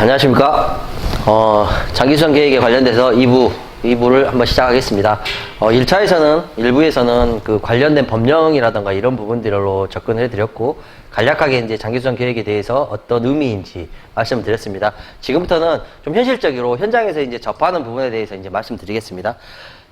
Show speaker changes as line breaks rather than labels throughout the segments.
안녕하십니까. 장기수선 계획에 관련돼서 2부를 한번 시작하겠습니다. 1차에서는, 1부에서는 그 관련된 법령이라던가 이런 부분들로 접근을 해드렸고, 간략하게 이제 장기수선 계획에 대해서 어떤 의미인지 말씀드렸습니다. 지금부터는 좀 현실적으로 현장에서 이제 접하는 부분에 대해서 이제 말씀드리겠습니다.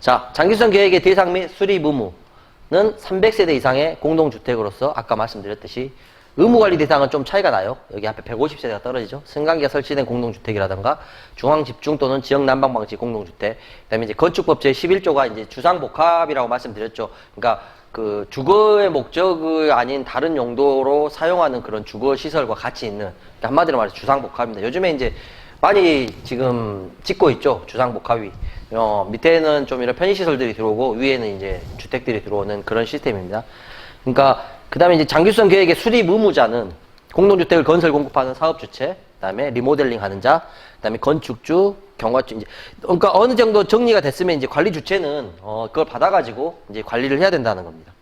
자, 장기수선 계획의 대상 및 수립 의무는 300세대 이상의 공동주택으로서 아까 말씀드렸듯이 의무관리 대상은 좀 차이가 나요. 여기 앞에 150세대가 떨어지죠. 승강기가 설치된 공동주택이라든가 중앙집중 또는 지역난방방지 공동주택. 그 다음에 이제 건축법 제11조가 이제 주상복합이라고 말씀드렸죠. 그러니까 그 주거의 목적이 아닌 다른 용도로 사용하는 그런 주거시설과 같이 있는, 그러니까 한마디로 말해서 주상복합입니다. 요즘에 이제 많이 지금 짓고 있죠. 주상복합이. 밑에는 좀 이런 편의시설들이 들어오고 위에는 이제 주택들이 들어오는 그런 시스템입니다. 그러니까 그 다음에 이제 장기수선 계획의 수립 의무자는 공동주택을 건설 공급하는 사업주체, 그 다음에 리모델링 하는 자, 그 다음에 건축주, 경과주, 이제, 그러니까 어느 정도 정리가 됐으면 이제 관리주체는, 그걸 받아가지고 이제 관리를 해야 된다는 겁니다.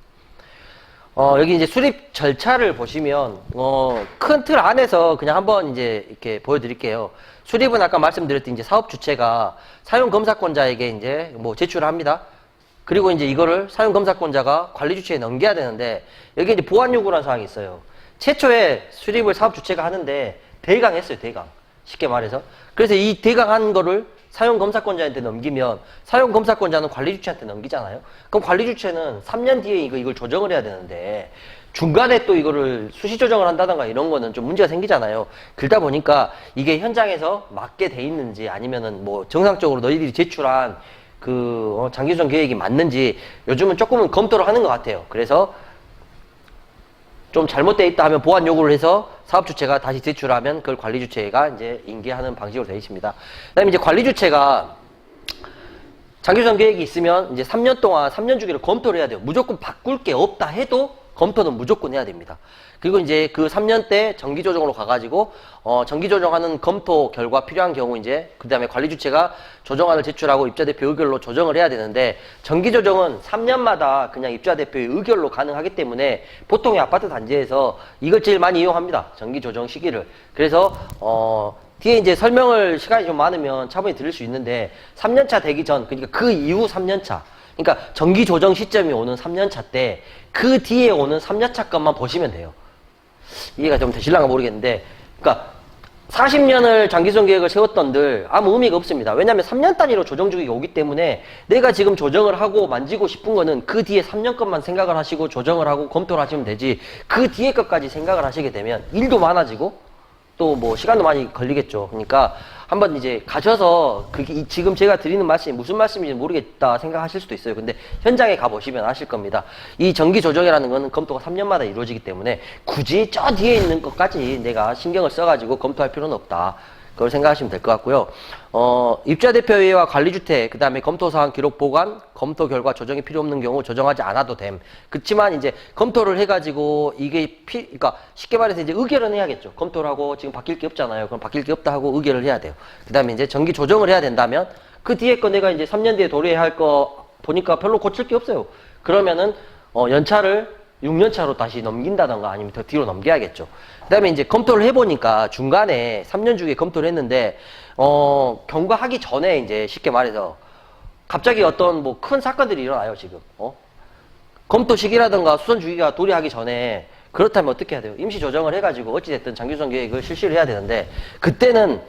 여기 이제 수립 절차를 보시면, 큰 틀 안에서 그냥 한번 이제 이렇게 보여드릴게요. 수립은 아까 말씀드렸듯이 이제 사업주체가 사용검사권자에게 이제 뭐 제출을 합니다. 그리고 이제 이거를 사용검사권자가 관리주체에 넘겨야 되는데, 여기 이제 보완 요구라는 사항이 있어요. 최초에 수립을 사업주체가 하는데, 대강했어요, 대강. 쉽게 말해서. 그래서 이 대강한 거를 사용검사권자한테 넘기면, 사용검사권자는 관리주체한테 넘기잖아요? 그럼 관리주체는 3년 뒤에 이걸 조정을 해야 되는데, 중간에 또 이거를 수시 조정을 한다던가 이런 거는 좀 문제가 생기잖아요. 그러다 보니까 이게 현장에서 맞게 돼 있는지 아니면은 뭐 정상적으로 너희들이 제출한 장기수선 계획이 맞는지 요즘은 조금은 검토를 하는 것 같아요. 그래서 좀 잘못되어 있다 하면 보완 요구를 해서 사업주체가 다시 제출하면 그걸 관리주체가 이제 인계하는 방식으로 되어 있습니다. 그 다음에 이제 관리주체가 장기수선 계획이 있으면 이제 3년 동안 3년 주기를 검토를 해야 돼요. 무조건 바꿀 게 없다 해도 검토는 무조건 해야 됩니다. 그리고 이제 그 3년 때 정기조정으로 가가지고, 정기조정하는 검토 결과 필요한 경우 이제, 그 다음에 관리주체가 조정안을 제출하고 입주자대표 의결로 조정을 해야 되는데, 정기조정은 3년마다 그냥 입주자대표의 의결로 가능하기 때문에 보통의 아파트 단지에서 이걸 제일 많이 이용합니다. 정기조정 시기를. 그래서, 뒤에 이제 설명을 시간이 좀 많으면 차분히 드릴 수 있는데, 3년차 되기 전, 그러니까 그 이후 3년차. 그러니까 정기 조정 시점이 오는 3년차 때 그 뒤에 오는 3년차 것만 보시면 돼요. 이해가 좀 되실랑가 모르겠는데, 그러니까 40년을 장기수선 계획을 세웠던들 아무 의미가 없습니다. 왜냐하면 3년 단위로 조정 주기가 오기 때문에 내가 지금 조정을 하고 만지고 싶은 거는 그 뒤에 3년 것만 생각을 하시고 조정을 하고 검토를 하시면 되지, 그 뒤에 것까지 생각을 하시게 되면 일도 많아지고 또 뭐 시간도 많이 걸리겠죠. 그러니까 한번 이제 가셔서 그게 지금 제가 드리는 말씀이 무슨 말씀인지 모르겠다 생각하실 수도 있어요. 근데 현장에 가보시면 아실 겁니다. 이 정기 조정이라는 거는 검토가 3년마다 이루어지기 때문에 굳이 저 뒤에 있는 것까지 내가 신경을 써가지고 검토할 필요는 없다. 그걸 생각하시면 될 것 같고요. 입주자대표회의와 관리주택, 그 다음에 검토사항 기록 보관, 검토 결과 조정이 필요 없는 경우 조정하지 않아도 됨. 그렇지만 이제 검토를 해가지고 이게 그러니까 쉽게 말해서 이제 의결은 해야겠죠. 검토를 하고 지금 바뀔 게 없잖아요. 그럼 바뀔 게 없다 하고 의결을 해야 돼요. 그 다음에 이제 정기 조정을 해야 된다면 그 뒤에 거 내가 이제 3년 뒤에 도래해야 할 거 보니까 별로 고칠 게 없어요. 그러면은 연차를 6년차로 다시 넘긴다던가 아니면 더 뒤로 넘겨야겠죠. 그 다음에 이제 검토를 해보니까 중간에 3년 주기에 검토를 했는데, 경과하기 전에 이제 쉽게 말해서 갑자기 어떤 뭐 큰 사건들이 일어나요, 지금. 검토 시기라던가 수선 주기가 도래하기 전에 그렇다면 어떻게 해야 돼요? 임시 조정을 해가지고 어찌됐든 장기수선 계획을 실시를 해야 되는데, 그때는,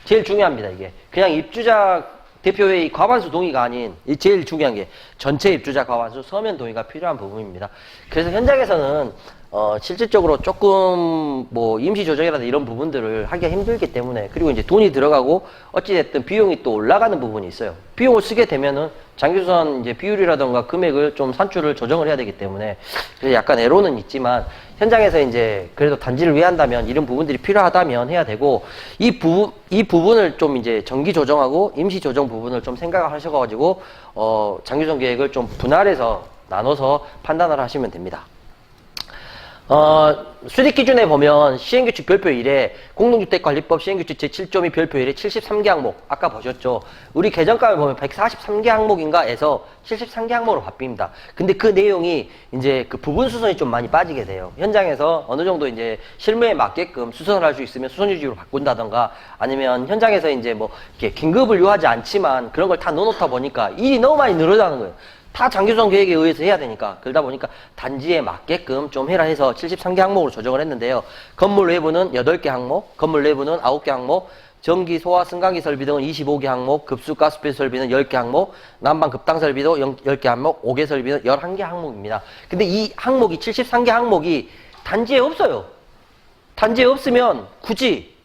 제일 중요합니다, 이게. 그냥 입주자 대표회의 과반수 동의가 아닌 제일 중요한 게 전체 입주자 과반수 서면 동의가 필요한 부분입니다. 그래서 현장에서는 실질적으로 조금 뭐 임시 조정이라든지 이런 부분들을 하기가 힘들기 때문에, 그리고 이제 돈이 들어가고 어찌됐든 비용이 또 올라가는 부분이 있어요. 비용을 쓰게 되면은 장기수선 이제 비율이라던가 금액을 좀 산출을 조정을 해야 되기 때문에 그래서 약간 애로는 있지만, 현장에서 이제 그래도 단지를 위한다면 이런 부분들이 필요하다면 해야 되고, 이 부분을 좀 이제 정기 조정하고 임시 조정 부분을 좀 생각을 하셔가지고 장기수선 계획을 좀 분할해서 나눠서 판단을 하시면 됩니다. 수립 기준에 보면 시행규칙 별표 1에 공동주택관리법 시행규칙 제7조미 별표 1에 73개 항목, 아까 보셨죠? 우리 개정감을 보면 143개 항목인가에서 73개 항목으로 바뀝니다. 근데 그 내용이 이제 그 부분 수선이 좀 많이 빠지게 돼요. 현장에서 어느 정도 이제 실무에 맞게끔 수선을 할 수 있으면 수선유지로 바꾼다던가 아니면 현장에서 이제 뭐 이렇게 긴급을 요하지 않지만 그런 걸 다 넣어놓다 보니까 일이 너무 많이 늘어나는 거예요. 다 장기수선 계획에 의해서 해야 되니까 그러다 보니까 단지에 맞게끔 좀 해라 해서 73개 항목으로 조정을 했는데요. 건물 외부는 8개 항목, 건물 내부는 9개 항목, 전기, 소화, 승강기 설비 등은 25개 항목, 급수, 가스배수 설비는 10개 항목, 난방, 급당 설비도 10개 항목, 5개 설비는 11개 항목입니다. 근데 이 항목이 73개 항목이 단지에 없어요. 단지에 없으면 굳이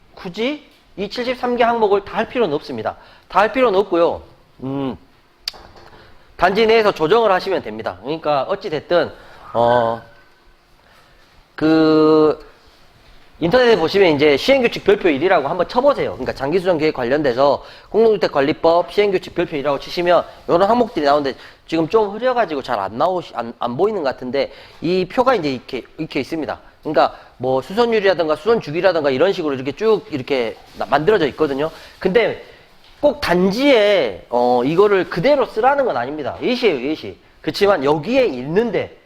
이 73개 항목을 다 할 필요는 없습니다. 다 할 필요는 없고요. 단지 내에서 조정을 하시면 됩니다. 그러니까 어찌됐든 인터넷에 보시면 이제 시행규칙 별표 1이라고 한번 쳐보세요. 그러니까 장기수선 계획 관련돼서 공동주택관리법 시행규칙 별표 1이라고 치시면 이런 항목들이 나오는데 지금 좀 흐려가지고 잘 안 보이는 것 같은데 이 표가 이제 이렇게 있습니다. 그러니까 뭐 수선율이라든가 수선주기라든가 이런 식으로 이렇게 쭉 이렇게 만들어져 있거든요. 근데 꼭 단지에 이거를 그대로 쓰라는 건 아닙니다. 예시예요, 예시. 그렇지만 여기에 있는데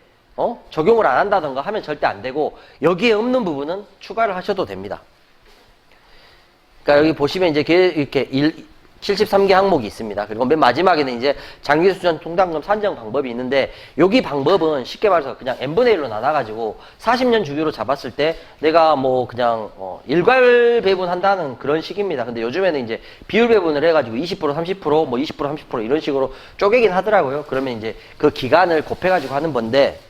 적용을 안 한다던가 하면 절대 안 되고 여기에 없는 부분은 추가를 하셔도 됩니다. 그러니까 여기 보시면 이제 이렇게 73개 항목이 있습니다. 그리고 맨 마지막에는 이제 장기수선 충당금 산정 방법이 있는데 여기 방법은 쉽게 말해서 그냥 n분의 1로 나눠가지고 40년 주기로 잡았을 때 내가 뭐 그냥 일괄 배분한다는 그런 식입니다. 근데 요즘에는 이제 비율 배분을 해가지고 20% 30% 뭐 20% 30% 이런 식으로 쪼개긴 하더라고요. 그러면 이제 그 기간을 곱해가지고 하는 건데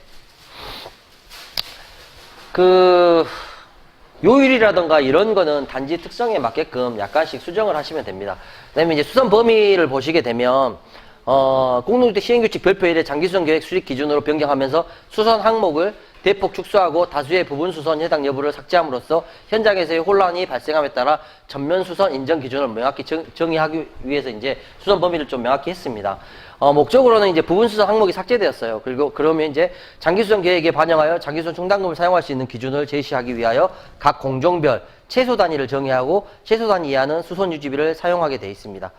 요율이라던가 이런 거는 단지 특성에 맞게끔 약간씩 수정을 하시면 됩니다. 그 다음에 이제 수선 범위를 보시게 되면, 공동주택 시행규칙 별표 1의 장기수선 계획 수립 기준으로 변경하면서 수선 항목을 대폭 축소하고 다수의 부분 수선 해당 여부를 삭제함으로써 현장에서의 혼란이 발생함에 따라 전면 수선 인정 기준을 명확히 정의하기 위해서 이제 수선 범위를 좀 명확히 했습니다. 목적으로는 이제 부분 수선 항목이 삭제되었어요. 그리고 그러면 이제 장기수선 계획에 반영하여 장기수선 충당금을 사용할 수 있는 기준을 제시하기 위하여 각 공종별 최소 단위를 정의하고 최소 단위 이하는 수선 유지비를 사용하게 되어 있습니다.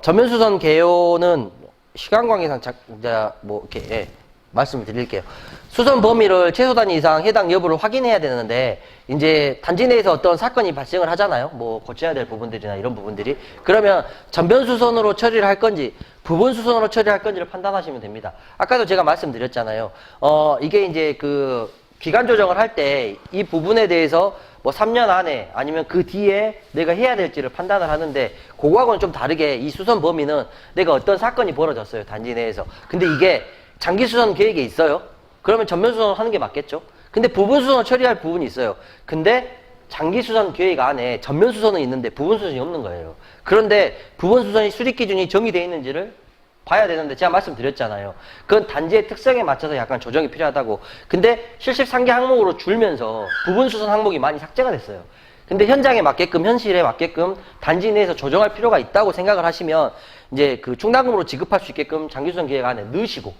전면 수선 개요는 시간 관계상 이렇게 말씀을 드릴게요. 수선 범위를 최소 단위 이상 해당 여부를 확인해야 되는데 이제 단지 내에서 어떤 사건이 발생을 하잖아요. 뭐 고쳐야 될 부분들이나 이런 부분들이. 그러면 전면 수선으로 처리를 할 건지 부분 수선으로 처리할 건지를 판단하시면 됩니다. 아까도 제가 말씀드렸잖아요. 이게 이제 그 기간 조정을 할 때 이 부분에 대해서 뭐 3년 안에 아니면 그 뒤에 내가 해야 될지를 판단을 하는데 그거하고는 좀 다르게 이 수선 범위는 내가 어떤 사건이 벌어졌어요. 단지 내에서. 근데 이게 장기 수선 계획에 있어요. 그러면 전면 수선을 하는 게 맞겠죠. 근데 부분 수선을 처리할 부분이 있어요. 근데 장기 수선 계획 안에 전면 수선은 있는데 부분 수선이 없는 거예요. 그런데 부분 수선이 수립 기준이 정의되어 있는지를 봐야 되는데 제가 말씀드렸잖아요. 그건 단지의 특성에 맞춰서 약간 조정이 필요하다고. 근데 73개 항목으로 줄면서 부분 수선 항목이 많이 삭제가 됐어요. 근데 현장에 맞게끔 현실에 맞게끔 단지 내에서 조정할 필요가 있다고 생각을 하시면 이제 그 충당금으로 지급할 수 있게끔 장기수선 계획 안에 넣으시고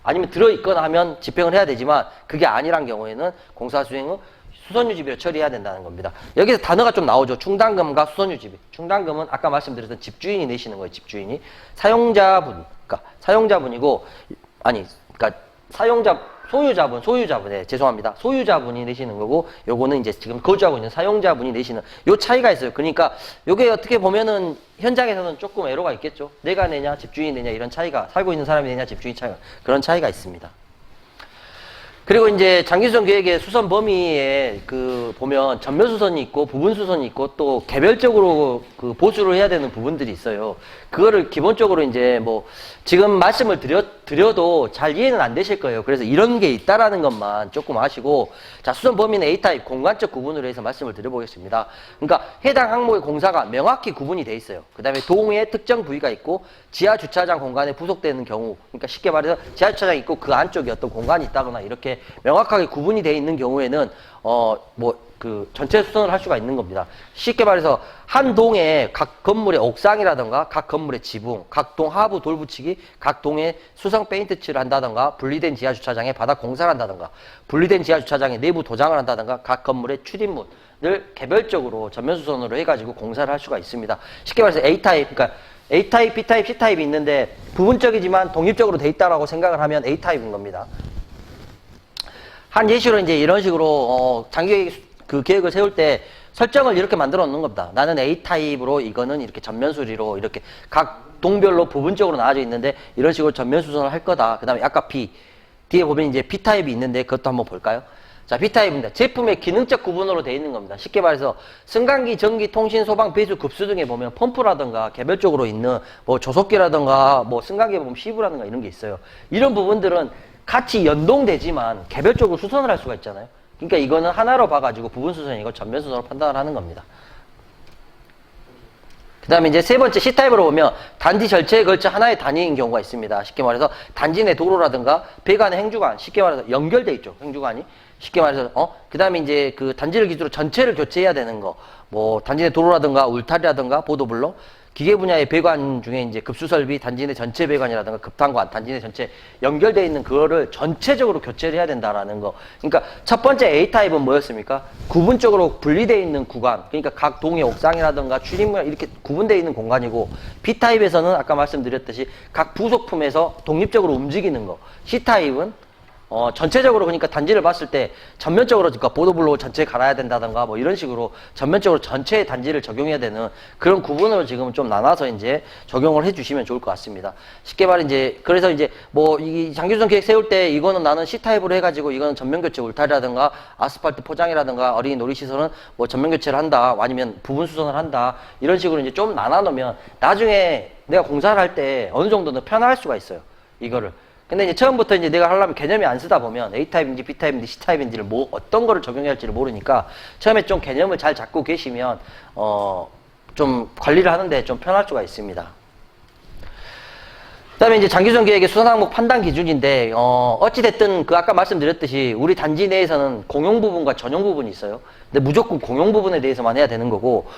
아니면 들어있거나 하면 집행을 해야 되지만 그게 아니란 경우에는 공사 수행 후 수선유지비로 처리해야 된다는 겁니다. 여기서 단어가 좀 나오죠. 충당금과 수선유지비. 충당금은 아까 말씀드렸던 집주인이 내시는 거예요. 집주인이. 그러니까 사용자분이고 그러니까 소유자분, 죄송합니다. 소유자분이 내시는 거고, 요거는 이제 지금 거주하고 있는 사용자분이 내시는, 요 차이가 있어요. 그러니까, 요게 어떻게 보면은, 현장에서는 조금 애로가 있겠죠. 내가 내냐, 집주인이 내냐, 이런 차이가, 살고 있는 사람이 내냐, 집주인 차이가, 그런 차이가 있습니다. 그리고 이제 장기수선 계획의 수선 범위에 보면 전면 수선이 있고 부분 수선이 있고 또 개별적으로 보수를 해야 되는 부분들이 있어요. 그거를 기본적으로 이제 뭐 지금 말씀을 드려도 잘 이해는 안 되실 거예요. 그래서 이런 게 있다라는 것만 조금 아시고, 자, 수선 범위는 A타입 공간적 구분으로 해서 말씀을 드려보겠습니다. 그러니까 해당 항목의 공사가 명확히 구분이 돼 있어요. 그 다음에 동의 특정 부위가 있고 지하 주차장 공간에 부속되는 경우, 그러니까 쉽게 말해서 지하 주차장이 있고 그 안쪽에 어떤 공간이 있다거나 이렇게 명확하게 구분이 돼 있는 경우에는 뭐 그 전체 수선을 할 수가 있는 겁니다. 쉽게 말해서 한 동에 각 건물의 옥상이라든가 각 건물의 지붕, 각 동 하부 돌붙이기, 각 동에 수성 페인트 칠을 한다든가 분리된 지하 주차장에 바닥 공사를 한다든가 분리된 지하 주차장에 내부 도장을 한다든가 각 건물의 출입문을 개별적으로 전면 수선으로 해가지고 공사를 할 수가 있습니다. 쉽게 말해서 A타입, 그러니까 A타입, B타입, C타입이 있는데 부분적이지만 독립적으로 돼 있다라고 생각을 하면 A타입인 겁니다. 한 예시로 이제 이런 식으로 장기 그 계획을 세울 때 설정을 이렇게 만들어 놓는 겁니다. 나는 A타입으로 이거는 이렇게 전면 수리로 이렇게 각 동별로 부분적으로 나눠져 있는데 이런 식으로 전면 수선을 할 거다. 그 다음에 아까 B 뒤에 보면 이제 B타입이 있는데 그것도 한번 볼까요? 자, B타입입니다. 제품의 기능적 구분으로 되어 있는 겁니다. 쉽게 말해서 승강기, 전기, 통신, 소방, 배수, 급수 등에 보면 펌프라든가 개별적으로 있는 뭐 조속기라든가 뭐 승강기에 보면 시브라든가 이런 게 있어요. 이런 부분들은 같이 연동되지만 개별적으로 수선을 할 수가 있잖아요. 그러니까 이거는 하나로 봐가지고 부분 수선이고 전면 수선으로 판단을 하는 겁니다. 그 다음에 이제 세 번째 C타입으로 보면 단지 절체에 걸쳐 하나의 단위인 경우가 있습니다. 쉽게 말해서 단지 내 도로라든가 배관의 행주관, 쉽게 말해서 연결돼 있죠. 행주관이. 쉽게 말해서, 그 다음에 이제 그 단지를 기준으로 전체를 교체해야 되는 거. 뭐, 단지 내 도로라든가 울타리라든가 보도블록, 기계 분야의 배관 중에 이제 급수설비, 단지 내 전체 배관이라든가 급탄관, 단지 내 전체 연결되어 있는 그거를 전체적으로 교체를 해야 된다라는 거. 그러니까 첫 번째 A타입은 뭐였습니까? 구분적으로 분리되어 있는 구간, 그러니까 각 동의 옥상이라든가 출입문 이렇게 구분되어 있는 공간이고, B타입에서는 아까 말씀드렸듯이 각 부속품에서 독립적으로 움직이는 거. C타입은 전체적으로 그러니까 단지를 봤을 때 전면적으로 그러니까 보도블록 전체 갈아야 된다던가 뭐 이런 식으로 전면적으로 전체의 단지를 적용해야 되는 그런 구분으로 지금 좀 나눠서 이제 적용을 해 주시면 좋을 것 같습니다. 쉽게 말해 이제 그래서 이제 뭐 이 장기수선 계획 세울 때 이거는 나는 C타입으로 해가지고 이거는 전면 교체 울타리라든가 아스팔트 포장이라든가 어린이 놀이시설은 뭐 전면 교체를 한다 아니면 부분 수선을 한다 이런 식으로 이제 좀 나눠 놓으면 나중에 내가 공사를 할 때 어느 정도는 편할 수가 있어요. 이거를. 근데 이제 처음부터 이제 내가 하려면 개념이 안 쓰다 보면 A타입인지 B타입인지 C타입인지를 뭐 어떤 거를 적용해야 할지를 모르니까 처음에 좀 개념을 잘 잡고 계시면 좀 관리를 하는데 좀 편할 수가 있습니다. 그다음에 이제 장기수선 계획의 수선 항목 판단 기준인데 어찌됐든 그 아까 말씀드렸듯이 우리 단지 내에서는 공용 부분과 전용 부분이 있어요. 근데 무조건 공용 부분에 대해서만 해야 되는 거고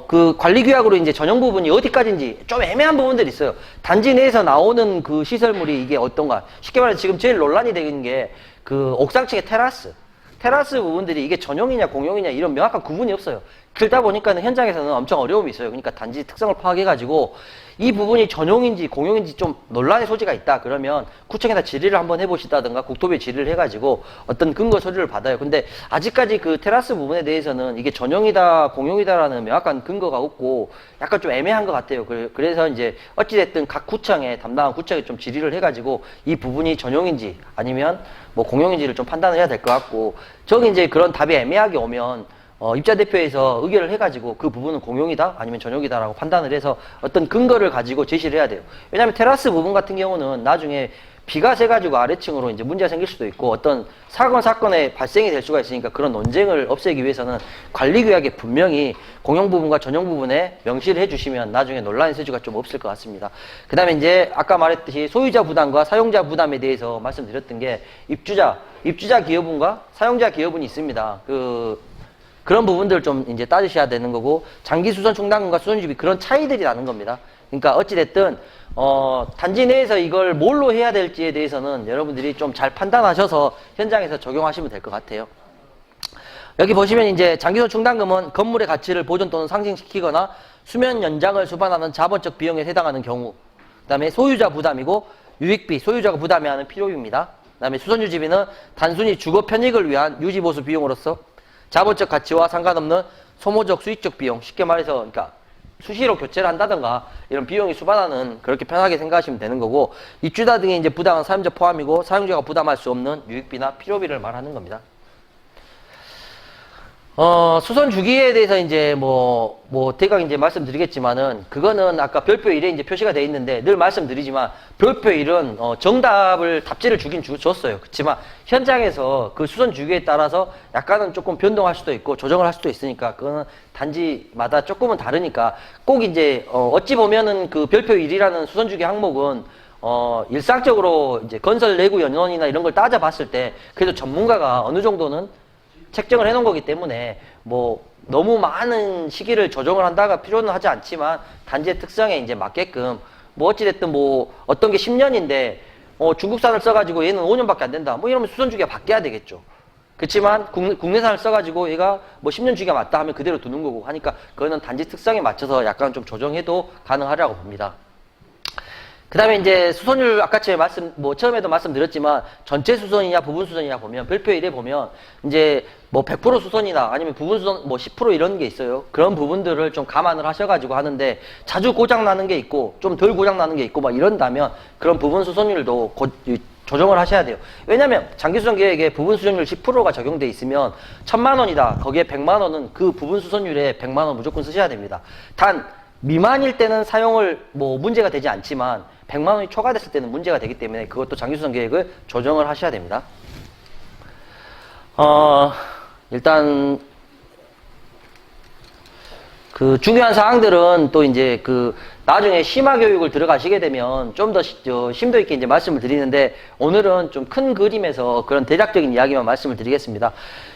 그 관리규약으로 이제 전용 부분이 어디까지인지 좀 애매한 부분들이 있어요. 단지 내에서 나오는 그 시설물이 이게 어떤가. 쉽게 말해서 지금 제일 논란이 되는 게 그 옥상층의 테라스 부분들이 이게 전용이냐 공용이냐 이런 명확한 구분이 없어요. 그러다 보니까는 현장에서는 엄청 어려움이 있어요. 그러니까 단지 특성을 파악해가지고 이 부분이 전용인지 공용인지 좀 논란의 소지가 있다 그러면 구청에다 질의를 한번 해보시다든가 국토부에 질의를 해가지고 어떤 근거 서류를 받아요. 근데 아직까지 그 테라스 부분에 대해서는 이게 전용이다 공용이다라는 명확한 근거가 없고 약간 좀 애매한 것 같아요. 그래서 이제 어찌됐든 각 구청에 담당한 구청에 좀 질의를 해가지고 이 부분이 전용인지 아니면 뭐 공용인지를 좀 판단을 해야 될 것 같고 저기 이제 그런 답이 애매하게 오면 입자대표에서 의결을 해가지고 그 부분은 공용이다 아니면 전용이다라고 판단을 해서 어떤 근거를 가지고 제시를 해야 돼요. 왜냐하면 테라스 부분 같은 경우는 나중에 비가 새가지고 아래층으로 이제 문제가 생길 수도 있고 어떤 사건에 발생이 될 수가 있으니까 그런 논쟁을 없애기 위해서는 관리규약에 분명히 공용 부분과 전용 부분에 명시를 해주시면 나중에 논란의 소지가 좀 없을 것 같습니다. 그 다음에 이제 아까 말했듯이 소유자 부담과 사용자 부담에 대해서 말씀드렸던 게 입주자 기여분과 사용자 기여분이 있습니다. 그런 부분들을 좀 이제 따지셔야 되는 거고 장기 수선 충당금과 수선주비 그런 차이들이 나는 겁니다. 그러니까 어찌됐든 단지 내에서 이걸 뭘로 해야 될지에 대해서는 여러분들이 좀 잘 판단하셔서 현장에서 적용하시면 될 것 같아요. 여기 보시면 이제 장기수선 충당금은 건물의 가치를 보존 또는 상승시키거나 수면 연장을 수반하는 자본적 비용에 해당하는 경우 그 다음에 소유자 부담이고 유익비, 소유자가 부담해야 하는 필요비입니다. 그 다음에 수선유지비는 단순히 주거 편익을 위한 유지보수 비용으로서 자본적 가치와 상관없는 소모적 수익적 비용 쉽게 말해서 그러니까 수시로 교체를 한다든가 이런 비용이 수반하는 그렇게 편하게 생각하시면 되는 거고 입주자 등의 이제 부담은 사용자 포함이고 사용자가 부담할 수 없는 유익비나 필요비를 말하는 겁니다. 수선 주기에 대해서 이제 대강 이제 말씀드리겠지만은, 그거는 아까 별표 1에 이제 표시가 돼 있는데, 늘 말씀드리지만, 별표 1은, 답지를 주긴 줬어요. 그렇지만, 현장에서 그 수선 주기에 따라서 약간은 조금 변동할 수도 있고, 조정을 할 수도 있으니까, 그거는 단지마다 조금은 다르니까, 꼭 이제, 어찌 보면은 그 별표 1이라는 수선 주기 항목은, 일상적으로 이제 건설 내구 연원이나 이런 걸 따져봤을 때, 그래도 전문가가 어느 정도는 책정을 해놓은 거기 때문에 뭐 너무 많은 시기를 조정을 한다가 필요는 하지 않지만 단지의 특성에 이제 맞게끔 뭐 어찌됐든 뭐 어떤 게 10년인데 중국산을 써가지고 얘는 5년밖에 안 된다. 뭐 이러면 수선 주기가 바뀌어야 되겠죠. 그렇지만 국내산을 써가지고 얘가 뭐 10년 주기가 맞다 하면 그대로 두는 거고 하니까 그거는 단지 특성에 맞춰서 약간 좀 조정해도 가능하라고 봅니다. 그 다음에 이제 수선율 아까 처음에도 말씀드렸지만 전체 수선이냐 부분 수선이냐 보면 별표 1에 보면 이제 뭐 100% 수선이나 아니면 부분 수선 뭐 10% 이런 게 있어요. 그런 부분들을 좀 감안을 하셔가지고 하는데 자주 고장 나는 게 있고 좀 덜 고장 나는 게 있고 막 이런다면 그런 부분 수선율도 조정을 하셔야 돼요. 왜냐면 장기수선 계획에 부분 수선율 10%가 적용돼 있으면 1000만 원이다. 거기에 100만 원은 그 부분 수선율에 100만 원 무조건 쓰셔야 됩니다. 단 미만일 때는 사용을 뭐 문제가 되지 않지만 100만 원이 초과됐을 때는 문제가 되기 때문에 그것도 장기수선 계획을 조정을 하셔야 됩니다. 일단 그 중요한 사항들은 또 이제 그 나중에 심화 교육을 들어가시게 되면 좀 더 심도 있게 이제 말씀을 드리는데 오늘은 좀 큰 그림에서 그런 대략적인 이야기만 말씀을 드리겠습니다.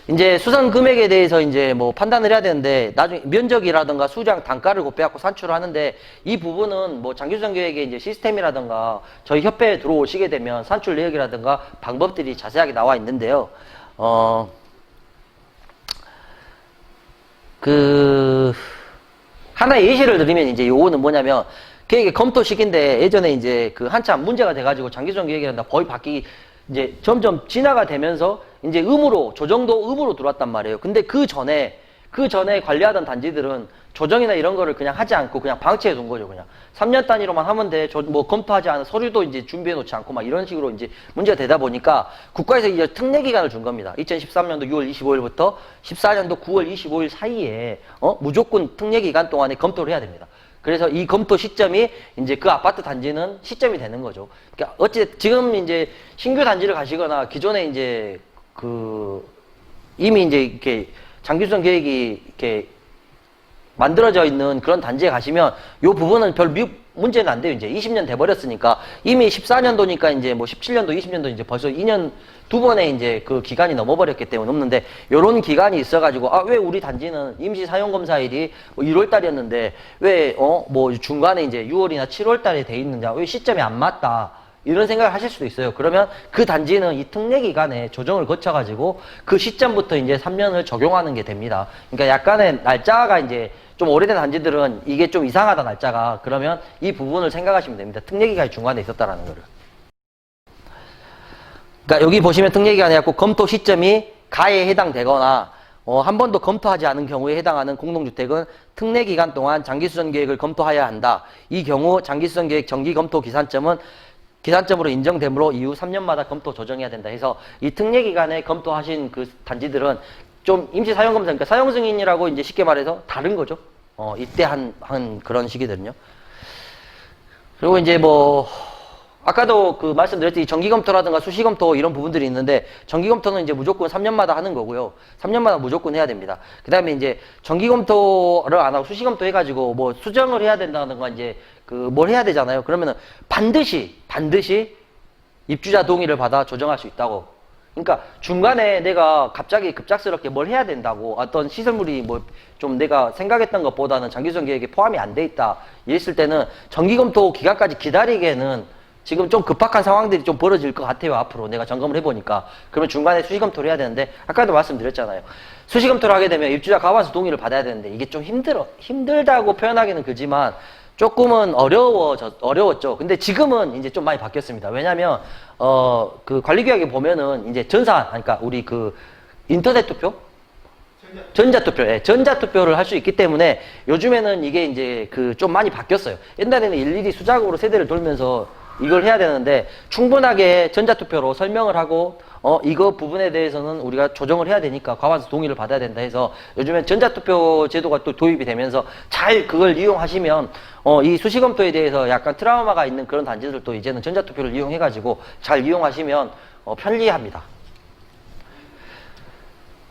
이제 수선 금액에 대해서 이제 뭐 판단을 해야 되는데 나중에 면적이라든가 수량 단가를 곱해갖고 산출을 하는데 이 부분은 뭐 장기수선 계획의 이제 시스템이라든가 저희 협회에 들어오시게 되면 산출 내역이라든가 방법들이 자세하게 나와 있는데요. 하나의 예시를 드리면 이제 요거는 뭐냐면 계획의 검토 시기인데 예전에 이제 그 한참 문제가 돼가지고 장기수선 계획이란다 거의 바뀌기 이제 점점 진화가 되면서 이제 조정도 의무로 들어왔단 말이에요. 근데 그 전에 관리하던 단지들은 조정이나 이런 거를 그냥 하지 않고 그냥 방치해 둔 거죠. 그냥 3년 단위로만 하면 돼. 뭐 검토하지 않은 서류도 이제 준비해 놓지 않고 막 이런 식으로 이제 문제가 되다 보니까 국가에서 이제 특례 기간을 준 겁니다. 2013년도 6월 25일부터 14년도 9월 25일 사이에 무조건 특례 기간 동안에 검토를 해야 됩니다. 그래서 이 검토 시점이 이제 그 아파트 단지는 시점이 되는 거죠. 그러니까 지금 이제 신규 단지를 가시거나 기존에 이제 이미 이제 이렇게 장기수선 계획이 이렇게 만들어져 있는 그런 단지에 가시면 요 부분은 별 문제는 안 돼요. 이제 20년 돼버렸으니까 이미 14년도니까 이제 뭐 17년도, 20년도 이제 벌써 2년 두 번의 이제 그 기간이 넘어버렸기 때문에 없는데 요런 기간이 있어가지고 왜 우리 단지는 임시 사용검사일이 뭐 1월 달이었는데 왜 뭐 중간에 이제 6월이나 7월 달에 돼 있느냐 왜 시점이 안 맞다. 이런 생각을 하실 수도 있어요. 그러면 그 단지는 이 특례 기간에 조정을 거쳐가지고 그 시점부터 이제 3년을 적용하는 게 됩니다. 그러니까 약간의 날짜가 이제 좀 오래된 단지들은 이게 좀 이상하다 날짜가 그러면 이 부분을 생각하시면 됩니다. 특례 기간이 중간에 있었다라는 거를. 그러니까 여기 보시면 특례 기간이 갖고 검토 시점이 가에 해당되거나 한 번도 검토하지 않은 경우에 해당하는 공동주택은 특례 기간 동안 장기수선 계획을 검토해야 한다. 이 경우 장기수선 계획 정기 검토 기산점으로 인정되므로 이후 3년마다 검토 조정해야 된다 해서 이 특례 기간에 검토하신 그 단지들은 좀 임시 사용검사, 그러니까 사용 승인이라고 이제 쉽게 말해서 다른 거죠. 이때 한 그런 시기들은요. 그리고 이제 뭐 아까도 그 말씀드렸듯이 정기검토라든가 수시검토 이런 부분들이 있는데 정기검토는 이제 무조건 3년마다 하는 거고요. 3년마다 무조건 해야 됩니다. 그 다음에 이제 정기검토를 안 하고 수시검토 해가지고 뭐 수정을 해야 된다든가 이제 뭘 해야 되잖아요. 그러면은 반드시 입주자 동의를 받아 조정할 수 있다고. 그러니까 중간에 내가 갑자기 급작스럽게 뭘 해야 된다고 어떤 시설물이 뭐 좀 내가 생각했던 것보다는 장기수선 계획에 포함이 안 돼 있다 이랬을 때는 정기검토 기간까지 기다리기에는 지금 좀 급박한 상황들이 좀 벌어질 것 같아요. 앞으로 내가 점검을 해보니까. 그러면 중간에 수시검토를 해야 되는데 아까도 말씀드렸잖아요. 수시검토를 하게 되면 입주자 과반수 동의를 받아야 되는데 이게 좀 힘들다고 표현하기는 그지만 조금은 어려웠죠. 근데 지금은 이제 좀 많이 바뀌었습니다. 왜냐면 그 관리규약에 보면은 이제 그러니까 우리 그 인터넷 투표? 전자투표를 할 수 있기 때문에 요즘에는 이게 이제 좀 많이 바뀌었어요. 옛날에는 일일이 수작업으로 세대를 돌면서 이걸 해야 되는데 충분하게 전자투표로 설명을 하고 이거 부분에 대해서는 우리가 조정을 해야 되니까 과반수 동의를 받아야 된다 해서 요즘엔 전자투표 제도가 또 도입이 되면서 잘 그걸 이용하시면 이 수시검토에 대해서 약간 트라우마가 있는 그런 단지들도 이제는 전자투표를 이용해가지고 잘 이용하시면 편리합니다.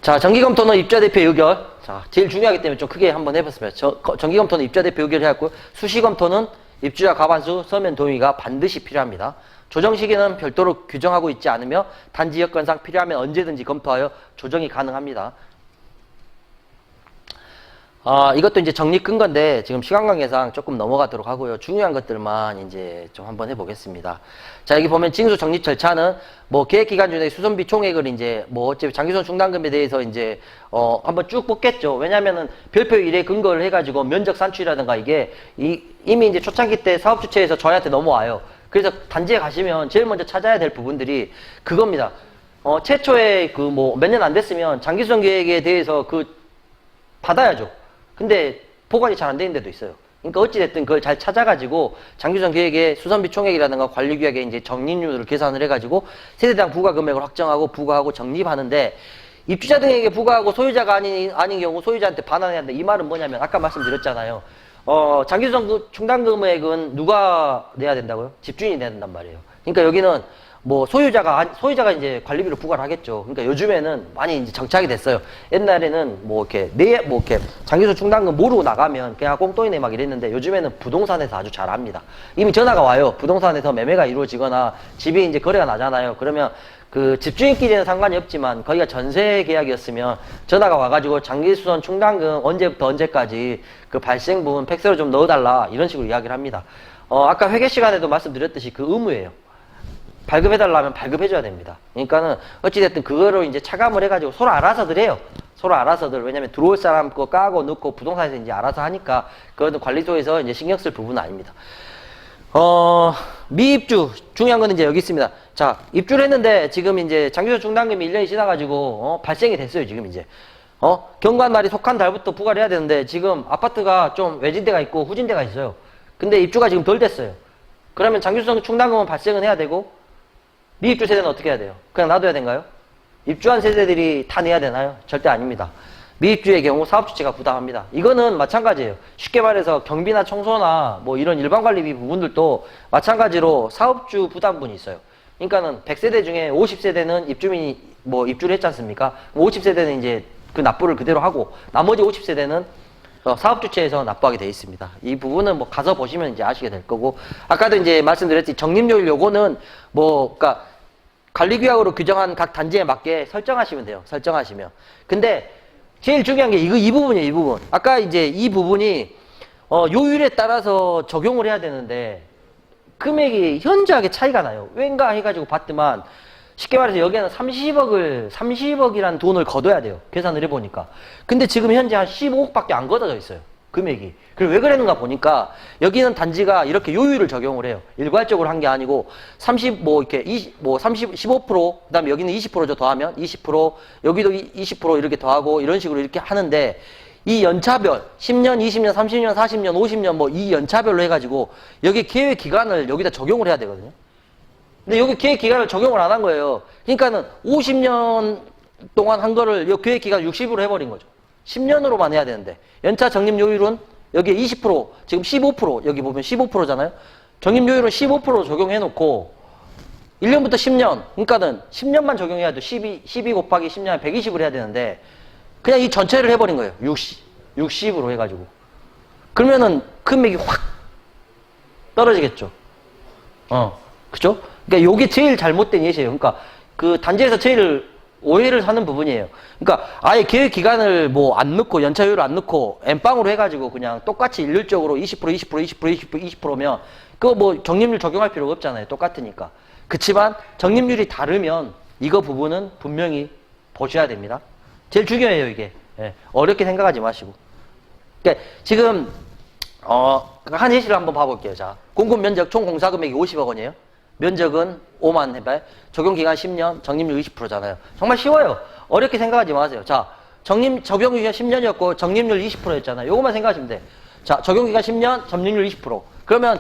자, 정기검토는 입주자대표 의결. 자, 제일 중요하기 때문에 좀 크게 한번 해봤습니다. 정기검토는 입주자대표 의결을 해왔고 수시검토는 입주자 과반수 서면 동의가 반드시 필요합니다. 조정 시기는 별도로 규정하고 있지 않으며 단지 여건상 필요하면 언제든지 검토하여 조정이 가능합니다. 이것도 이제 정리 끈 건데 지금 시간 관계상 조금 넘어가도록 하고요. 중요한 것들만 이제 좀 한번 해보겠습니다. 자, 여기 보면 징수 적립 절차는 뭐 계획 기간 중에 수선비 총액을 이제 뭐 어차피 장기수선 충당금에 대해서 이제 한번 쭉 뽑겠죠. 왜냐면은 별표 1에 근거를 해가지고 면적 산출이라든가 이게 이미 이제 초창기 때 사업 주체에서 저희한테 넘어와요. 그래서 단지에 가시면 제일 먼저 찾아야 될 부분들이 그겁니다. 최초에 그 뭐 몇 년 안 됐으면 장기수선 계획에 대해서 받아야죠. 근데 보관이 잘 안 되는 데도 있어요. 그러니까 어찌됐든 그걸 잘 찾아가지고 장기수선 계획에 수선비 총액이라든가 관리규약에 이제 적립률을 계산을 해가지고 세대당 부과 금액을 확정하고 부과하고 적립하는데 입주자 등에게 부과하고 소유자가 아닌 경우 소유자한테 반환해야 한다. 이 말은 뭐냐면 아까 말씀드렸잖아요. 장기수선 충당금액은 누가 내야 된다고요? 집주인이 내야 된단 말이에요. 그러니까 여기는 뭐 소유자가 이제 관리비로 부과를 하겠죠. 그러니까 요즘에는 많이 이제 정착이 됐어요. 옛날에는 뭐 이렇게 장기수선 충당금 모르고 나가면 그냥 꽁돈이네 막 이랬는데 요즘에는 부동산에서 아주 잘 합니다. 이미 전화가 와요. 부동산에서 매매가 이루어지거나 집이 이제 거래가 나잖아요. 그러면 그 집주인끼리는 상관이 없지만 거기가 전세 계약이었으면 전화가 와가지고 장기수선 충당금 언제부터 언제까지 그 발생분 팩스로 좀 넣어달라 이런 식으로 이야기를 합니다. 아까 회계 시간에도 말씀드렸듯이 그 의무예요. 발급해달라면 발급해줘야 됩니다. 그러니까는 어찌됐든 그거를 이제 차감을 해가지고 서로 알아서들 해요. 서로 알아서들. 왜냐면 들어올 사람 거 까고 넣고 부동산에서 이제 알아서 하니까 그거는 관리소에서 이제 신경 쓸 부분은 아닙니다. 미입주. 중요한 거는 이제 여기 있습니다. 자, 입주를 했는데 지금 이제 장기수선 충당금이 1년이 지나가지고, 발생이 됐어요, 지금 이제. 경과한 날이 속한 달부터 부과를 해야 되는데 지금 아파트가 좀 외진데가 있고 후진데가 있어요. 근데 입주가 지금 덜 됐어요. 그러면 장기수선 충당금은 발생은 해야 되고 미입주 세대는 어떻게 해야 돼요? 그냥 놔둬야 되나요? 입주한 세대들이 다 내야 되나요? 절대 아닙니다. 미입주의 경우 사업주체가 부담합니다. 이거는 마찬가지예요. 쉽게 말해서 경비나 청소나 뭐 이런 일반관리비 부분들도 마찬가지로 사업주 부담분이 있어요. 그러니까는 100세대 중에 50세대는 입주민이 뭐 입주를 했지 않습니까? 50세대는 이제 그 납부를 그대로 하고 나머지 50세대는 사업주체에서 납부하게 되어 있습니다. 이 부분은 뭐 가서 보시면 이제 아시게 될 거고, 아까도 이제 말씀드렸지 적립률 요거는 그러니까 관리규약으로 규정한 각 단지에 맞게 설정하시면 돼요. 설정하시면. 근데 제일 중요한 게 이 부분이에요. 이 부분. 아까 이제 이 부분이 요율에 따라서 적용을 해야 되는데 금액이 현저하게 차이가 나요. 왠가 해가지고 봤더만 쉽게 말해서 여기에는 30억이라는 돈을 걷어야 돼요. 계산을 해보니까. 근데 지금 현재 한 15억밖에 안 걷어져 있어요. 금액이. 그리고 왜 그랬는가 보니까 여기는 단지가 이렇게 요율을 적용을 해요. 일괄적으로 한 게 아니고 15%, 그 다음에 여기는 20%죠. 더하면 20%, 여기도 20% 이렇게 더하고 이런 식으로 이렇게 하는데 이 연차별, 10년, 20년, 30년, 40년, 50년 뭐 이 연차별로 해가지고 여기 계획 기간을 여기다 적용을 해야 되거든요. 근데 여기 계획 기간을 적용을 안 한 거예요. 그러니까는 50년 동안 한 거를 이 계획 기간 60으로 해버린 거죠. 10년으로만 해야 되는데 연차 적립요율은 여기에 20%, 지금 15%, 여기 보면 15%잖아요. 적립요율은 15% 적용해놓고 1년부터 10년, 그러니까는 10년만 적용해야 돼. 12 곱하기 10년 120을 해야 되는데 그냥 이 전체를 해버린 거예요. 60으로 해가지고. 그러면은 금액이 확 떨어지겠죠. 그죠? 그러니까 요게 제일 잘못된 예시예요. 그러니까 그 단지에서 제일 오해를 하는 부분이에요. 그러니까 아예 계획 기간을 뭐 안 넣고 연차율을 안 넣고 엠빵으로 해가지고 그냥 똑같이 일률적으로 20%면 그거 뭐 적립률 적용할 필요가 없잖아요. 똑같으니까. 그치만 적립률이 다르면 이거 부분은 분명히 보셔야 됩니다. 제일 중요해요, 이게. 예, 어렵게 생각하지 마시고. 그러니까 지금 한 예시를 한번 봐볼게요. 자, 공급 면적 총 공사 금액이 50억 원이에요. 면적은 5만 해봐요. 적용기간 10년, 적립률 20%잖아요. 정말 쉬워요. 어렵게 생각하지 마세요. 자, 적용기간 10년이었고 적립률 20%였잖아요. 요것만 생각하시면 돼. 자, 적용기간 10년, 적립률 20%. 그러면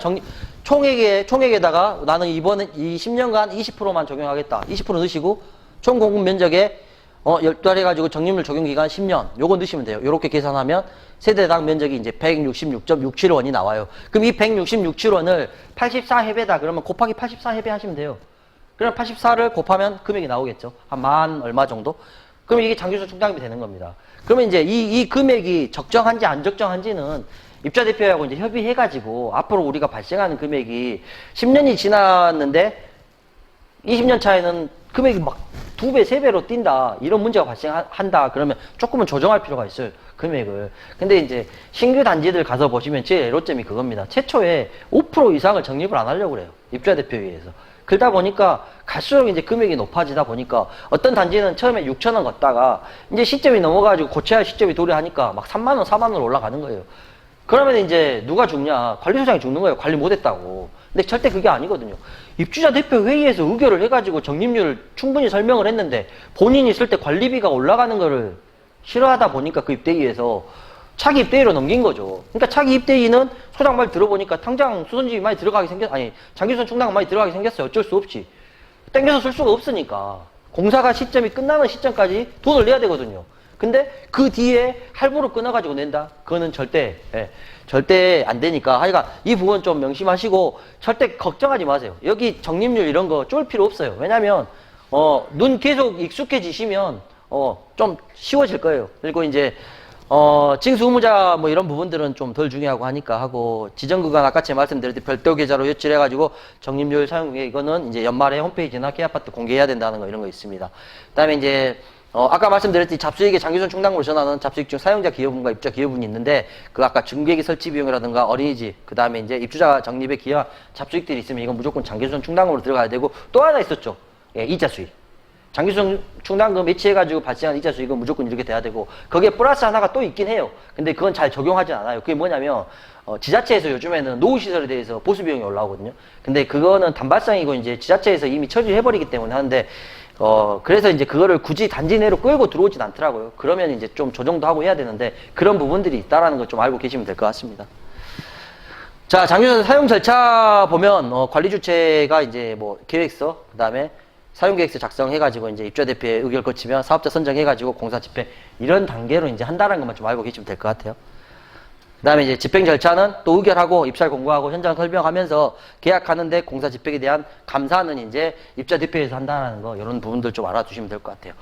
총액에다가 나는 이번에 이 10년간 20%만 적용하겠다. 20% 넣으시고 총 공급 면적에 10달 해가지고 적립률 적용기간 10년. 요거 넣으시면 돼요. 요렇게 계산하면 세대당 면적이 이제 166.67원이 나와요. 그럼 이 166.7원을 84회배다 그러면 곱하기 84회배 하시면 돼요. 그럼 84를 곱하면 금액이 나오겠죠. 한 만 얼마 정도? 그럼 이게 장기수선 충당금이 되는 겁니다. 그러면 이제 이 금액이 적정한지 안 적정한지는 입주자 대표하고 이제 협의해가지고 앞으로 우리가 발생하는 금액이 10년이 지났는데 20년 차에는 금액이 막 2배, 3배로 뛴다. 이런 문제가 발생한다. 그러면 조금은 조정할 필요가 있어요. 금액을. 근데 이제 신규 단지들 가서 보시면 제일 애로점이 그겁니다. 최초에 5% 이상을 적립을 안 하려고 그래요. 입주자 대표회의에서. 그러다 보니까 갈수록 이제 금액이 높아지다 보니까 어떤 단지는 처음에 6,000원 걷다가 이제 시점이 넘어가지고 고쳐야 할 시점이 도래하니까 막 3만원, 4만원 올라가는 거예요. 그러면 이제 누가 죽냐? 관리소장이 죽는 거예요. 관리 못했다고. 근데 절대 그게 아니거든요. 입주자 대표 회의에서 의결을 해가지고 적립률을 충분히 설명을 했는데 본인이 쓸 때 관리비가 올라가는 거를 싫어하다 보니까 그 입대위에서 차기 입대위로 넘긴 거죠. 그러니까 차기 입대위는 소장 말 들어보니까 당장 수선집이 많이 들어가게 아니, 장기수선 충당은 많이 들어가게 생겼어요. 어쩔 수 없이. 땡겨서 쓸 수가 없으니까. 공사가 시점이 끝나는 시점까지 돈을 내야 되거든요. 근데 그 뒤에 할부로 끊어가지고 낸다? 그거는 절대 안 되니까. 하여간 이 부분 좀 명심하시고 절대 걱정하지 마세요. 여기 적립률 이런 거 쫄 필요 없어요. 왜냐면, 눈 계속 익숙해지시면, 좀 쉬워질 거예요. 그리고 이제, 징수 의무자 뭐 이런 부분들은 좀 덜 중요하고 하니까 하고, 지정구간 아까 제가 말씀드렸듯이 별도 계좌로 요출해가지고 적립률 사용에 이거는 이제 연말에 홈페이지나 계약파트 공개해야 된다는 거 이런 거 있습니다. 그 다음에 이제, 아까 말씀드렸듯이 잡수익의 장기수선 충당으로 전하는 잡수익 중 사용자 기여분과 입주자 기여분이 있는데 그 아까 증객기 설치 비용이라든가 어린이집 그 다음에 이제 입주자 적립에 기여한 잡수익들이 있으면 이건 무조건 장기수선 충당으로 들어가야 되고 또 하나 있었죠. 예, 이자 수익. 장기수선 충당금 매치해가지고 발생한 이자 수익은 무조건 이렇게 돼야 되고 거기에 플러스 하나가 또 있긴 해요. 근데 그건 잘 적용하진 않아요. 그게 뭐냐면 지자체에서 요즘에는 노후시설에 대해서 보수비용이 올라오거든요. 근데 그거는 단발성이고 이제 지자체에서 이미 처리를 해버리기 때문에 하는데 그래서 이제 그거를 굳이 단지 내로 끌고 들어오진 않더라고요. 그러면 이제 좀 조정도 하고 해야 되는데 그런 부분들이 있다라는 걸 좀 알고 계시면 될 것 같습니다. 자, 장기수선 사용 절차 보면 관리 주체가 이제 뭐 계획서, 그다음에 사용 계획서 작성해가지고 이제 입주자 대표의 의결 거치면 사업자 선정해가지고 공사 집행 이런 단계로 이제 한다는 것만 좀 알고 계시면 될 것 같아요. 그 다음에 이제 집행 절차는 또 의결하고 입찰 공고하고 현장 설명하면서 계약하는데 공사 집행에 대한 감사는 이제 입주자 대표에서 한다는 거 이런 부분들 좀 알아두시면 될 것 같아요.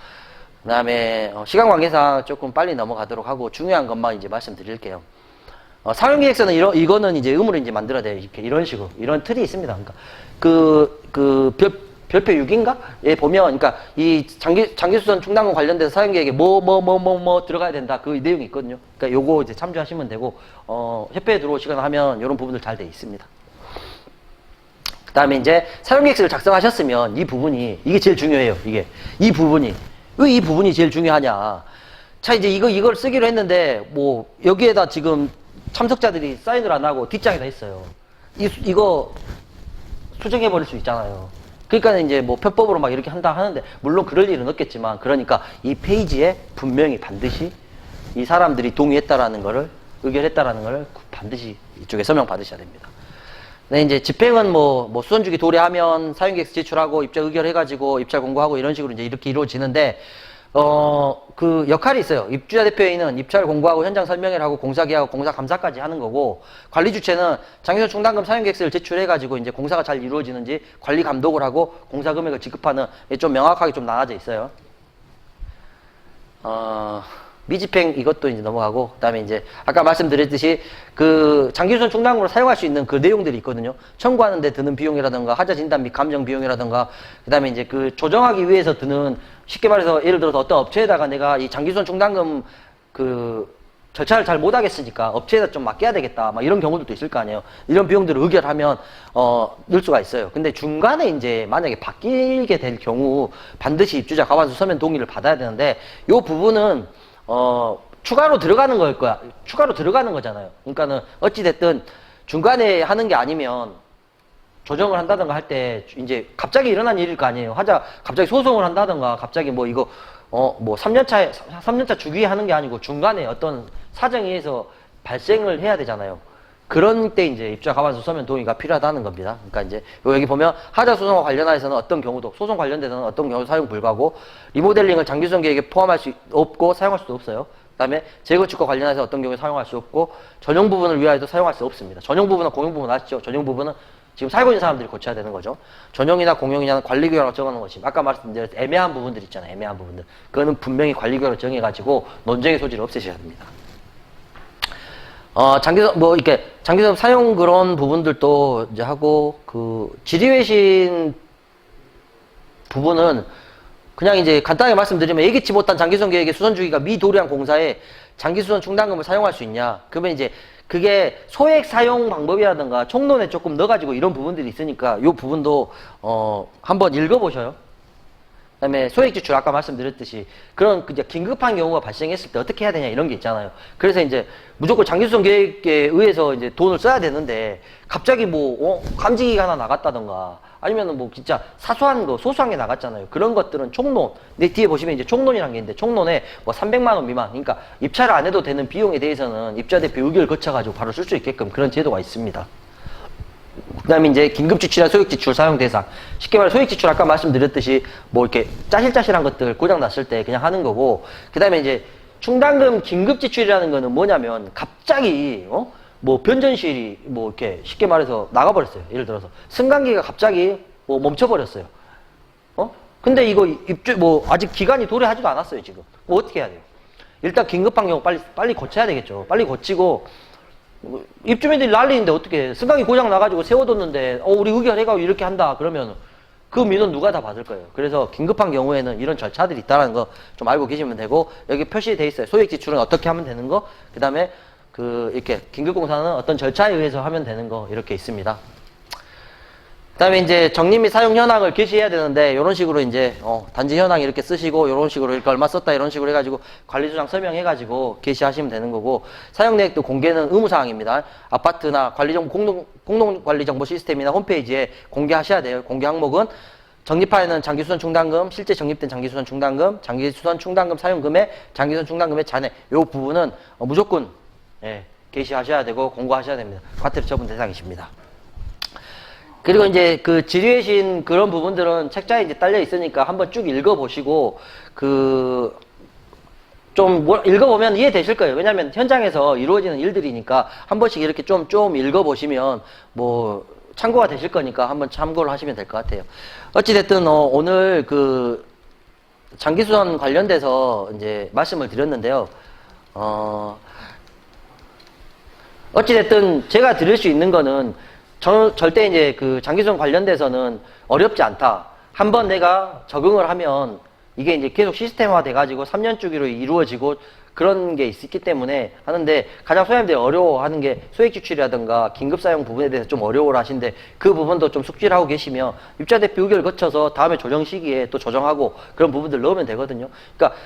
그 다음에 시간 관계상 조금 빨리 넘어가도록 하고 중요한 것만 이제 말씀드릴게요. 사용계획서는 이거는 이제 의무로 이제 만들어야 돼요. 이렇게 이런 식으로 이런 틀이 있습니다. 그러니까 별표 6인가?에 보면, 그러니까, 이 장기수선 충당금 관련돼서 사용계획에 들어가야 된다. 그 내용이 있거든요. 그러니까 요거 이제 참조하시면 되고, 협회에 들어오시거나 하면 이런 부분들 잘 돼 있습니다. 그 다음에 이제 사용계획서를 작성하셨으면 이 부분이, 이게 제일 중요해요. 이 부분이. 왜 이 부분이 제일 중요하냐. 자, 이제 이걸 쓰기로 했는데, 뭐, 여기에다 지금 참석자들이 사인을 안 하고 뒷장에다 했어요. 이거 수정해버릴 수 있잖아요. 그러니까 이제 뭐 편법으로 막 이렇게 한다 하는데 물론 그럴 일은 없겠지만 그러니까 이 페이지에 분명히 반드시 이 사람들이 동의했다라는 거를 의결했다라는 거를 반드시 이쪽에 서명 받으셔야 됩니다. 네, 이제 집행은 뭐 수선주기 도래하면 사용계획서 제출하고 입찰 의결해가지고 입찰 공고하고 이런 식으로 이제 이렇게 이루어지는데 그 역할이 있어요. 입주자 대표회의는 입찰 공고하고 현장 설명회를 하고 공사 계약하고 공사 감사까지 하는 거고 관리 주체는 장기수선 충당금 사용계획서를 제출해가지고 이제 공사가 잘 이루어지는지 관리 감독을 하고 공사 금액을 지급하는 좀 명확하게 좀 나눠져 있어요. 미집행 이것도 이제 넘어가고 그다음에 이제 아까 말씀드렸듯이 그 장기수선 충당금으로 사용할 수 있는 그 내용들이 있거든요. 청구하는 데 드는 비용이라든가 하자 진단 및 감정 비용이라든가 그다음에 이제 그 조정하기 위해서 드는 쉽게 말해서 예를 들어서 어떤 업체에다가 내가 이 장기수선 충당금 그 절차를 잘 못하겠으니까 업체에다 좀 맡겨야 되겠다 막 이런 경우들도 있을 거 아니에요. 이런 비용들을 의결하면 넣을 수가 있어요. 근데 중간에 이제 만약에 바뀌게 될 경우 반드시 입주자 가반수 서면 동의를 받아야 되는데 요 부분은 추가로 들어가는 걸 거야. 추가로 들어가는 거잖아요. 그러니까는 어찌됐든 중간에 하는 게 아니면 조정을 한다든가 할 때 이제 갑자기 일어난 일일 거 아니에요. 갑자기 소송을 한다든가 갑자기 뭐 이거 뭐 3년차 주기에 하는 게 아니고 중간에 어떤 사정에 의해서 발생을 해야 되잖아요. 그런 때 이제 입주자 가반수 서면 동의가 필요하다는 겁니다. 그러니까 이제 여기 보면 하자 소송과 관련해서는 어떤 경우도 소송 관련돼서는 어떤 경우도 사용 불가고 리모델링을 장기수선 계획에 포함할 수 없고 사용할 수도 없어요. 그다음에 재건축과 관련해서 어떤 경우에 사용할 수 없고 전용 부분을 위하여도 사용할 수 없습니다. 전용 부분은 공용 부분 아시죠? 전용 부분은 지금 살고 있는 사람들이 고쳐야 되는 거죠. 전용이나 공용이냐는 관리규칙으로 정하는 것이 아까 말씀드린 애매한 부분들 있잖아요. 애매한 부분들. 그거는 분명히 관리규칙으로 정해가지고 논쟁의 소지를 없애셔야 됩니다. 장기수선 사용 그런 부분들도 이제 하고, 지리외신 부분은 그냥 이제 간단하게 말씀드리면 예기치 못한 장기수선 계획의 수선 주기가 미 도량 공사에 장기수선 충당금을 사용할 수 있냐. 그러면 이제 그게 소액 사용 방법이라든가 총론에 조금 넣어가지고 이런 부분들이 있으니까 이 부분도 한번 읽어보셔요. 그다음에 소액 지출 아까 말씀드렸듯이 그런 이제 긴급한 경우가 발생했을 때 어떻게 해야 되냐 이런 게 있잖아요. 그래서 이제 무조건 장기수선 계획에 의해서 이제 돈을 써야 되는데 갑자기 뭐 감지기가 하나 나갔다던가 아니면은 뭐 진짜 사소한 거 소소한 게 나갔잖아요. 그런 것들은 총론. 근데 뒤에 보시면 이제 총론이라는 게 있는데 총론에 뭐 300만 원 미만 그러니까 입찰을 안 해도 되는 비용에 대해서는 입자대표 의결 거쳐가지고 바로 쓸 수 있게끔 그런 제도가 있습니다. 그 다음에 이제 긴급지출이나 소액지출 사용 대상. 쉽게 말해 소액지출 아까 말씀드렸듯이 뭐 이렇게 짜실짜실한 것들 고장났을 때 그냥 하는 거고 그 다음에 이제 충당금 긴급지출이라는 거는 뭐냐면 갑자기 뭐 변전실이 뭐 이렇게 쉽게 말해서 나가버렸어요. 예를 들어서 승강기가 갑자기 뭐 멈춰버렸어요. 근데 이거 뭐 아직 기간이 도래하지도 않았어요 지금. 뭐 어떻게 해야 돼요? 일단 긴급한 경우 빨리 고쳐야 되겠죠. 빨리 고치고 입주민들이 난리인데 어떻게 승강기 고장 나가지고 세워뒀는데 우리 의결해가지고 이렇게 한다 그러면 그 민원 누가 다 받을 거예요. 그래서 긴급한 경우에는 이런 절차들이 있다는 거 좀 알고 계시면 되고 여기 표시돼 있어요. 소액 지출은 어떻게 하면 되는 거, 그 다음에 이렇게 긴급공사는 어떤 절차에 의해서 하면 되는 거 이렇게 있습니다. 그 다음에 이제 적립 및 사용 현황을 게시해야 되는데 이런 식으로 이제 단지 현황 이렇게 쓰시고 이런 식으로 이렇게 얼마 썼다 이런 식으로 해가지고 관리조장 설명해가지고 게시하시면 되는 거고 사용내역도 공개는 의무사항입니다. 아파트나 관리정보 공동관리정보 시스템이나 홈페이지에 공개하셔야 돼요. 공개 항목은 적립하에는 장기수선 충당금, 실제 적립된 장기수선 충당금, 장기수선 충당금 사용금액, 장기수선 충당금의 잔액 이 부분은 무조건 게시하셔야 되고 공고하셔야 됩니다. 과태료 처분 대상이십니다. 그리고 이제 그 지류의 그런 부분들은 책자에 이제 딸려 있으니까 한번 쭉 읽어보시고 좀 읽어보면 이해되실 거예요. 왜냐면 현장에서 이루어지는 일들이니까 한 번씩 이렇게 좀 읽어보시면 뭐 참고가 되실 거니까 한번 참고를 하시면 될 것 같아요. 어찌됐든 오늘 그 장기수선 관련돼서 이제 말씀을 드렸는데요. 어찌됐든 제가 드릴 수 있는 거는 절대 이제 그 장기수선 관련돼서는 어렵지 않다. 한번 내가 적응을 하면 이게 이제 계속 시스템화 돼가지고 3년 주기로 이루어지고 그런 게 있기 때문에 하는데 가장 소장님들이 어려워하는 게 소액지출이라든가 긴급사용 부분에 대해서 좀 어려워를 하시는데 그 부분도 좀 숙지를 하고 계시면 입자대표 의결 거쳐서 다음에 조정 시기에 또 조정하고 그런 부분들 넣으면 되거든요. 그러니까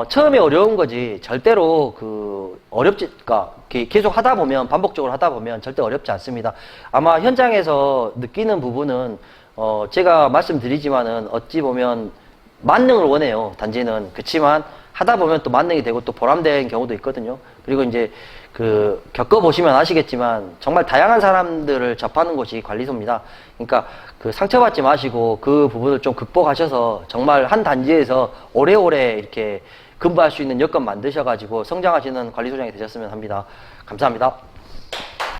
처음에 어려운 거지 절대로 그러니까 계속 하다 보면 반복적으로 하다 보면 절대 어렵지 않습니다. 아마 현장에서 느끼는 부분은 제가 말씀드리지만은 어찌 보면 만능을 원해요. 단지는 그렇지만 하다 보면 또 만능이 되고 또 보람된 경우도 있거든요. 그리고 이제 겪어보시면 아시겠지만 정말 다양한 사람들을 접하는 곳이 관리소입니다. 그러니까 상처받지 마시고 그 부분을 좀 극복하셔서 정말 한 단지에서 오래오래 이렇게 근무할 수 있는 여건 만드셔가지고 성장하시는 관리소장이 되셨으면 합니다. 감사합니다.